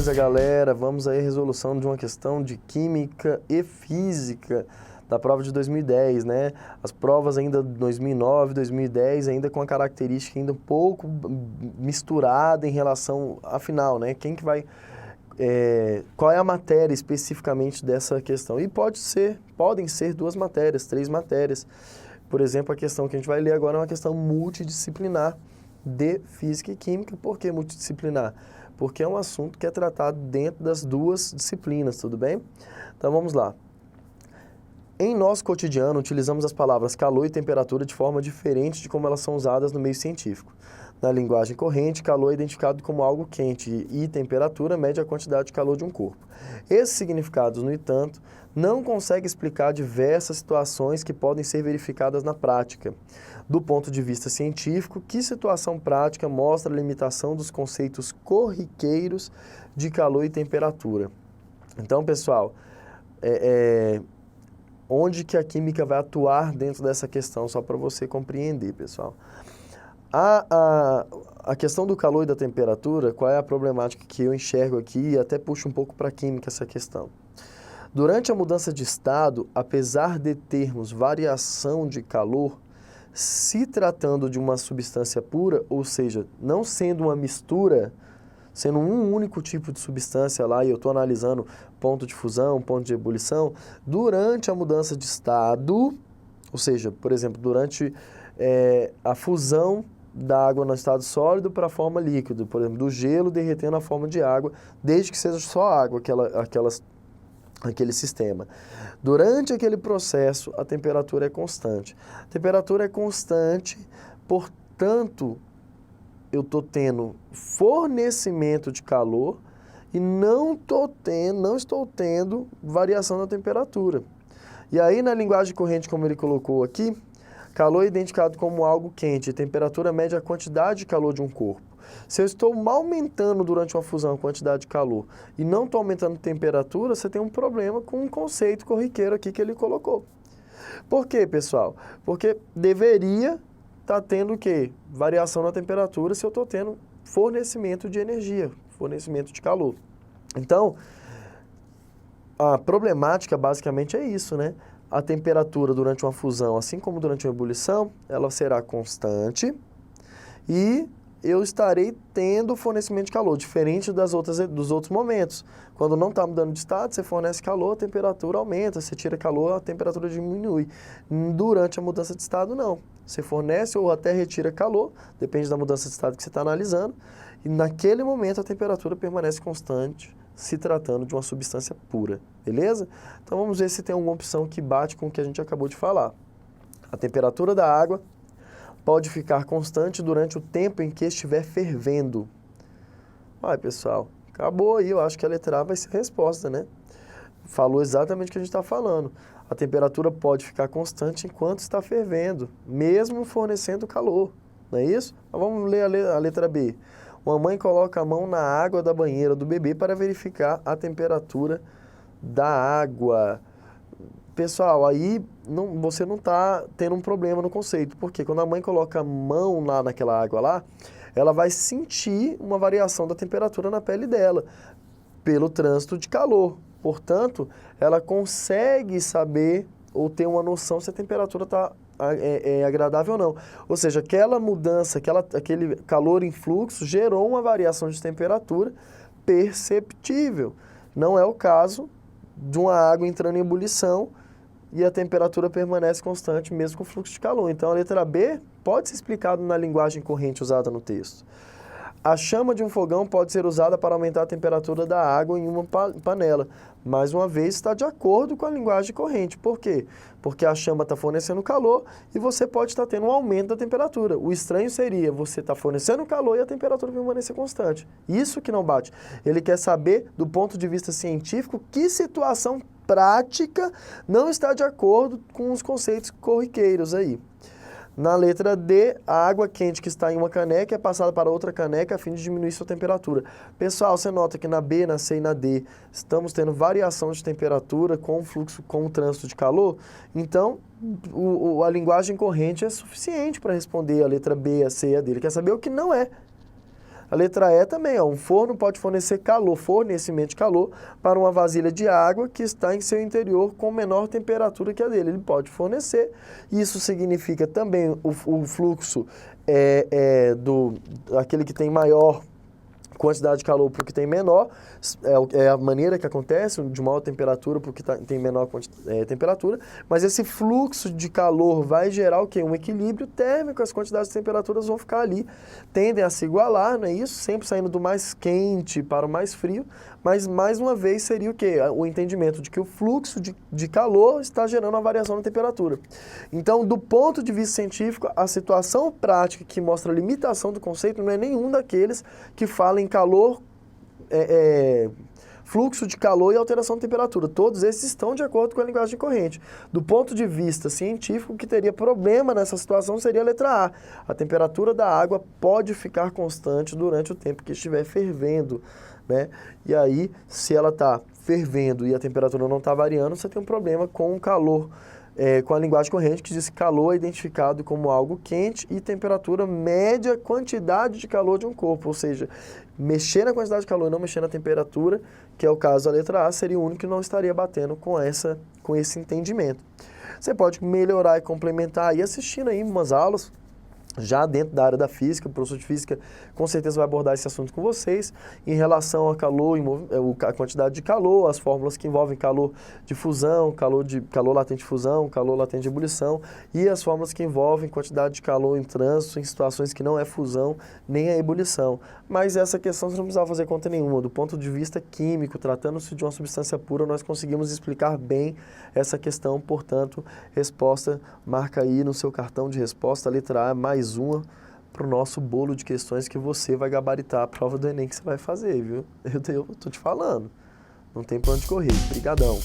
Beleza, galera? Vamos aí à resolução de uma questão de Química e Física da prova de 2010, né? As provas ainda de 2009, 2010, ainda com a característica ainda um pouco misturada em relação à final, né? Quem que vai... qual é a matéria especificamente dessa questão? E podem ser 2 matérias, 3 matérias. Por exemplo, a questão que a gente vai ler agora é uma questão multidisciplinar de Física e Química. Por que multidisciplinar? Porque é um assunto que é tratado dentro das 2 disciplinas, tudo bem? Então vamos lá. Em nosso cotidiano, utilizamos as palavras calor e temperatura de forma diferente de como elas são usadas no meio científico. Na linguagem corrente, calor é identificado como algo quente e temperatura mede a quantidade de calor de um corpo. Esses significados, no entanto, não conseguem explicar diversas situações que podem ser verificadas na prática. Do ponto de vista científico, que situação prática mostra a limitação dos conceitos corriqueiros de calor e temperatura? Então, pessoal, onde que a química vai atuar dentro dessa questão, só para você compreender, pessoal. A questão do calor e da temperatura, qual é a problemática que eu enxergo aqui e até puxo um pouco para a química essa questão. Durante a mudança de estado, apesar de termos variação de calor, se tratando de uma substância pura, ou seja, não sendo uma mistura, sendo um único tipo de substância lá, e eu estou analisando ponto de fusão, ponto de ebulição, durante a mudança de estado, ou seja, por exemplo, durante a fusão da água no estado sólido para a forma líquida, por exemplo, do gelo derretendo a forma de água, desde que seja só água, aquele sistema. Durante aquele processo, a temperatura é constante. A temperatura é constante, portanto, eu estou tendo fornecimento de calor e não estou tendo variação da temperatura. E aí, na linguagem corrente, como ele colocou aqui, calor é identificado como algo quente, temperatura mede a quantidade de calor de um corpo. Se eu estou aumentando durante uma fusão a quantidade de calor e não estou aumentando a temperatura, você tem um problema com um conceito corriqueiro aqui que ele colocou. Por quê, pessoal? Porque deveria estar tendo o quê? Variação na temperatura se eu estou tendo fornecimento de energia, fornecimento de calor. Então, a problemática basicamente é isso, né? A temperatura durante uma fusão, assim como durante uma ebulição, ela será constante e eu estarei tendo fornecimento de calor, diferente dos outros momentos. Quando não está mudando de estado, você fornece calor, a temperatura aumenta, você tira calor, a temperatura diminui. Durante a mudança de estado, não. Você fornece ou até retira calor, depende da mudança de estado que você está analisando, e naquele momento a temperatura permanece constante, se tratando de uma substância pura, beleza? Então vamos ver se tem alguma opção que bate com o que a gente acabou de falar. A temperatura da água pode ficar constante durante o tempo em que estiver fervendo. Ai, pessoal, acabou aí, eu acho que a letra A vai ser a resposta, né? Falou exatamente o que a gente está falando. A temperatura pode ficar constante enquanto está fervendo, mesmo fornecendo calor, não é isso? Então, vamos ler a letra B. Uma mãe coloca a mão na água da banheira do bebê para verificar a temperatura da água. Pessoal, aí você não está tendo um problema no conceito, porque quando a mãe coloca a mão lá naquela água lá, ela vai sentir uma variação da temperatura na pele dela, pelo trânsito de calor. Portanto, ela consegue saber ou ter uma noção se a temperatura está agradável ou não. Ou seja, aquela mudança, aquele calor em fluxo gerou uma variação de temperatura perceptível. Não é o caso de uma água entrando em ebulição e a temperatura permanece constante mesmo com fluxo de calor. Então, a letra B pode ser explicada na linguagem corrente usada no texto. A chama de um fogão pode ser usada para aumentar a temperatura da água em uma panela. Mais uma vez, está de acordo com a linguagem corrente. Por quê? Porque a chama está fornecendo calor e você pode estar tendo um aumento da temperatura. O estranho seria você estar fornecendo calor e a temperatura permanecer constante. Isso que não bate. Ele quer saber, do ponto de vista científico, que situação prática não está de acordo com os conceitos corriqueiros aí. Na letra D, a água quente que está em uma caneca é passada para outra caneca a fim de diminuir sua temperatura. Pessoal, você nota que na B, na C e na D estamos tendo variação de temperatura com o fluxo, com o trânsito de calor. Então, a linguagem corrente é suficiente para responder a letra B, a C e a D. Ele quer saber o que não é. A letra E também, ó, um forno pode fornecer calor, fornecimento de calor para uma vasilha de água que está em seu interior com menor temperatura que a dele. Ele pode fornecer, isso significa também o fluxo aquele que tem maior quantidade de calor para o que tem menor, é a maneira que acontece, de maior temperatura para o que tem menor temperatura, mas esse fluxo de calor vai gerar o quê? Um equilíbrio térmico, as quantidades de temperaturas vão ficar ali, tendem a se igualar, não é isso? Sempre saindo do mais quente para o mais frio, mas mais uma vez seria o quê? O entendimento de que o fluxo de calor está gerando uma variação na temperatura. Então, do ponto de vista científico, a situação prática que mostra a limitação do conceito não é nenhum daqueles que falam em calor, fluxo de calor e alteração de temperatura. Todos esses estão de acordo com a linguagem de corrente. Do ponto de vista científico, o que teria problema nessa situação seria a letra A. A temperatura da água pode ficar constante durante o tempo que estiver fervendo, né? E aí, se ela está fervendo e a temperatura não está variando, você tem um problema com o calor. Com a linguagem corrente, que diz que calor é identificado como algo quente e temperatura média quantidade de calor de um corpo, ou seja, mexer na quantidade de calor e não mexer na temperatura, que é o caso da letra A, seria o único que não estaria batendo com esse entendimento. Você pode melhorar e complementar aí assistindo aí umas aulas, já dentro da área da física, o professor de física com certeza vai abordar esse assunto com vocês, em relação a calor, a quantidade de calor, as fórmulas que envolvem calor de fusão, calor latente de fusão, calor latente de ebulição, e as fórmulas que envolvem quantidade de calor em trânsito, em situações que não é fusão, nem a ebulição. Mas essa questão você não precisava fazer conta nenhuma, do ponto de vista químico, tratando-se de uma substância pura, nós conseguimos explicar bem essa questão, portanto, resposta, marca aí no seu cartão de resposta, a letra A, mais uma para o nosso bolo de questões que você vai gabaritar a prova do Enem que você vai fazer, viu? Eu tô te falando, não tem pra onde correr. Brigadão.